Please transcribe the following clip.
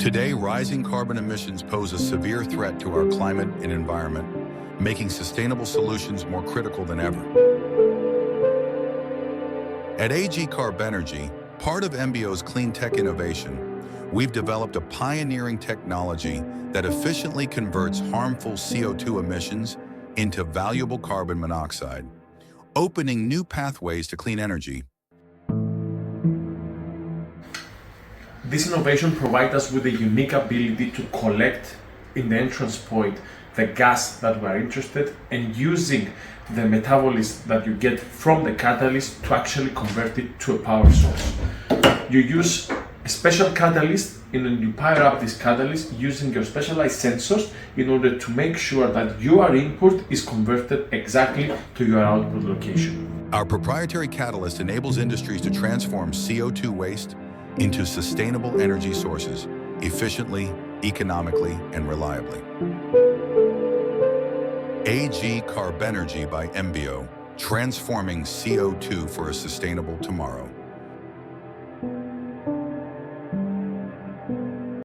Today, rising carbon emissions pose a severe threat to our climate and environment, making sustainable solutions more critical than ever. At AG Carbenergy, part of EMBIO's clean tech innovation, we've developed a pioneering technology that efficiently converts harmful CO2 emissions into valuable carbon monoxide, opening new pathways to clean energy. This innovation provides us with a unique ability to collect in the entrance point the gas that we are interested in, and using the metabolism that you get from the catalyst to actually convert it to a power source. You use a special catalyst and you power up this catalyst using your specialized sensors in order to make sure that your input is converted exactly to your output location. Our proprietary catalyst enables industries to transform CO2 waste into sustainable energy sources efficiently, economically, and reliably. AG Carbenergy by EMBIO, transforming CO2 for a sustainable tomorrow.